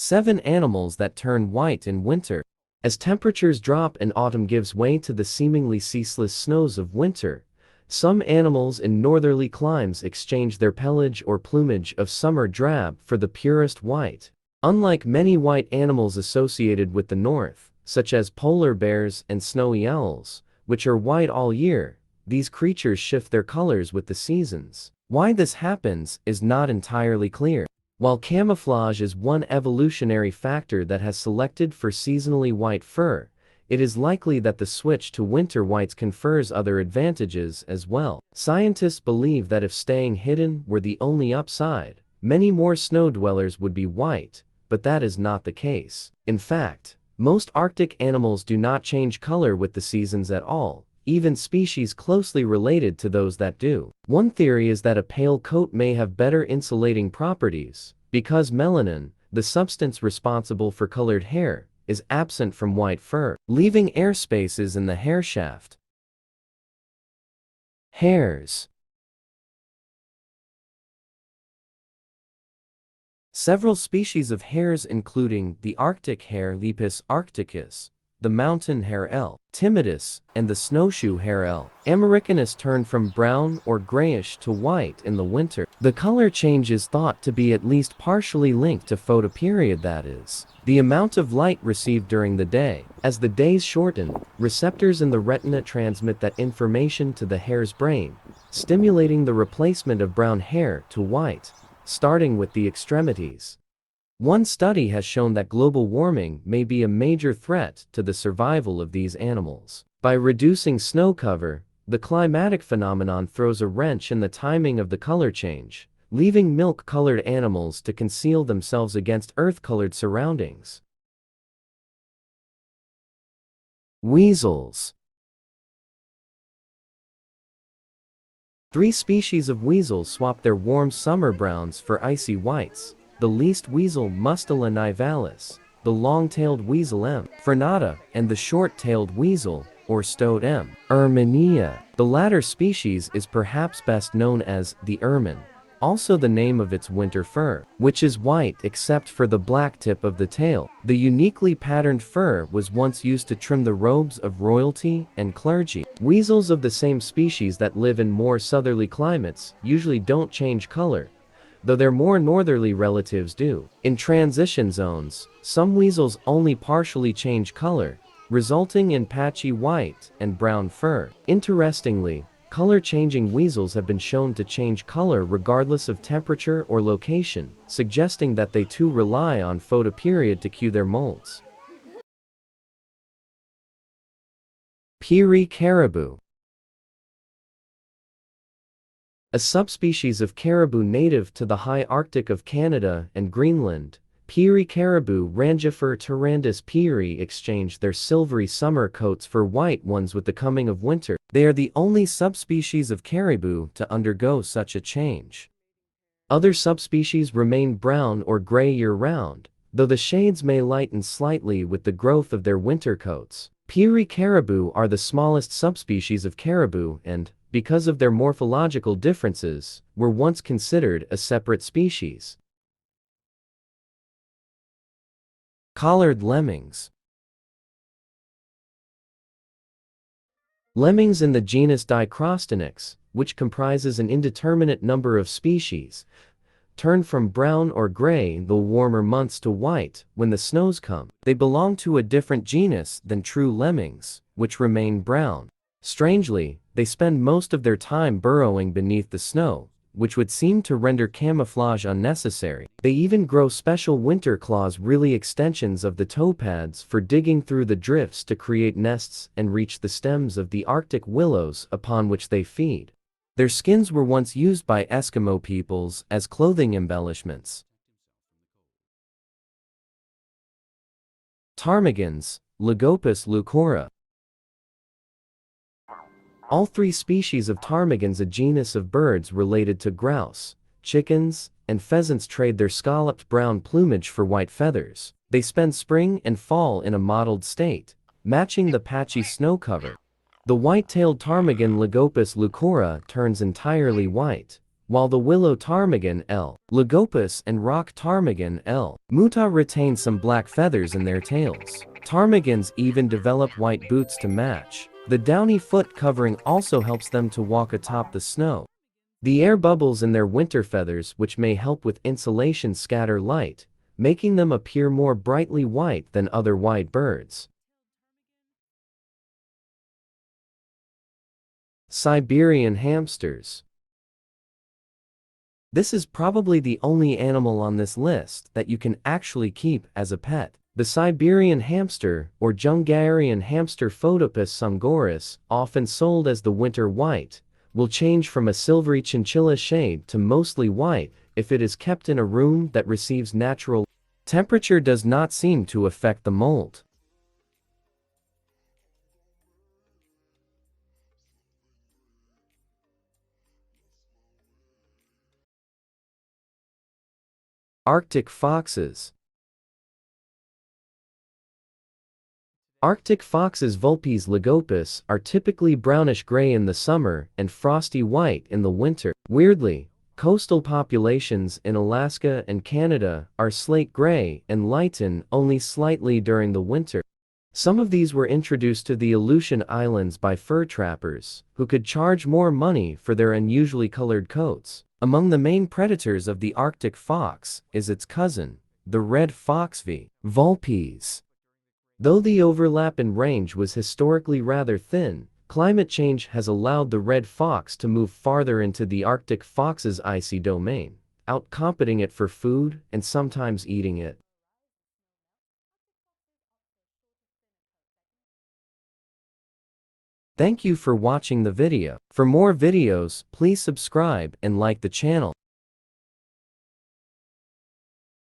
7 animals that turn white in winter. As temperatures drop and autumn gives way to the seemingly ceaseless snows of winter, some animals in northerly climes exchange their pelage or plumage of summer drab for the purest white. Unlike many white animals associated with the north, such as polar bears and snowy owls, which are white all year, these creatures shift their colors with the seasons. Why this happens is not entirely clear. While camouflage is one evolutionary factor that has selected for seasonally white fur, it is likely that the switch to winter whites confers other advantages as well. Scientists believe that if staying hidden were the only upside, many more snow dwellers would be white, but that is not the case. In fact, most Arctic animals do not change color with the seasons at all, even species closely related to those that do. One theory is that a pale coat may have better insulating properties, because melanin, the substance responsible for colored hair, is absent from white fur, leaving air spaces in the hair shaft. Hairs. Several species of hares including the Arctic hare Lepus arcticus, the mountain hare L. timidus, and the snowshoe hare L. americanus turn from brown or grayish to white in the winter. The color change is thought to be at least partially linked to photoperiod, that is, the amount of light received during the day. As the days shorten, receptors in the retina transmit that information to the hare's brain, stimulating the replacement of brown hair to white, starting with the extremities. One study has shown that global warming may be a major threat to the survival of these animals. By reducing snow cover, the climatic phenomenon throws a wrench in the timing of the color change, leaving milk-colored animals to conceal themselves against earth-colored surroundings. Weasels. 3 species of weasels swap their warm summer browns for icy whites. The least weasel Mustela nivalis, the long-tailed weasel M. frenata, and the short-tailed weasel, or stoat M. erminia. The latter species is perhaps best known as the ermine, also the name of its winter fur, which is white except for the black tip of the tail. The uniquely patterned fur was once used to trim the robes of royalty and clergy. Weasels of the same species that live in more southerly climates usually don't change color, though their more northerly relatives do. In transition zones, some weasels only partially change color, resulting in patchy white and brown fur. Interestingly, color-changing weasels have been shown to change color regardless of temperature or location, suggesting that they too rely on photoperiod to cue their molts. Peary caribou. A subspecies of caribou native to the high Arctic of Canada and Greenland, Peary caribou Rangifer tarandus peary exchange their silvery summer coats for white ones with the coming of winter. They are the only subspecies of caribou to undergo such a change. Other subspecies remain brown or gray year-round, though the shades may lighten slightly with the growth of their winter coats. Peary caribou are the smallest subspecies of caribou and, because of their morphological differences, were once considered a separate species. Collared lemmings. Lemmings in the genus Dicrostonyx, which comprises an indeterminate number of species, turn from brown or gray in the warmer months to white when the snows come. They belong to a different genus than true lemmings, which remain brown. Strangely, they spend most of their time burrowing beneath the snow, which would seem to render camouflage unnecessary. They even grow special winter claws, really extensions of the toe pads, for digging through the drifts to create nests and reach the stems of the Arctic willows upon which they feed. Their skins were once used by Eskimo peoples as clothing embellishments. Ptarmigans, Lagopus leucora. All 3 species of ptarmigans, a genus of birds related to grouse, chickens, and pheasants, trade their scalloped brown plumage for white feathers. They spend spring and fall in a mottled state, matching the patchy snow cover. The white-tailed ptarmigan Lagopus leucora turns entirely white, while the willow ptarmigan L. lagopus and rock ptarmigan L. muta retain some black feathers in their tails. Ptarmigans even develop white boots to match. The downy foot covering also helps them to walk atop the snow. The air bubbles in their winter feathers, which may help with insulation, scatter light, making them appear more brightly white than other white birds. Siberian hamsters. This is probably the only animal on this list that you can actually keep as a pet. The Siberian hamster, or Jungarian hamster Photopus sungoris, often sold as the winter white, will change from a silvery chinchilla shade to mostly white if it is kept in a room that receives natural temperature. Does not seem to affect the mold. Arctic foxes. Arctic foxes Vulpes lagopus are typically brownish-gray in the summer and frosty white in the winter. Weirdly, coastal populations in Alaska and Canada are slate-gray and lighten only slightly during the winter. Some of these were introduced to the Aleutian Islands by fur trappers, who could charge more money for their unusually colored coats. Among the main predators of the Arctic fox is its cousin, the red fox V. vulpes. Though the overlap in range was historically rather thin, climate change has allowed the red fox to move farther into the Arctic fox's icy domain, outcompeting it for food and sometimes eating it. Thank you for watching the video. For more videos, please subscribe and like the channel.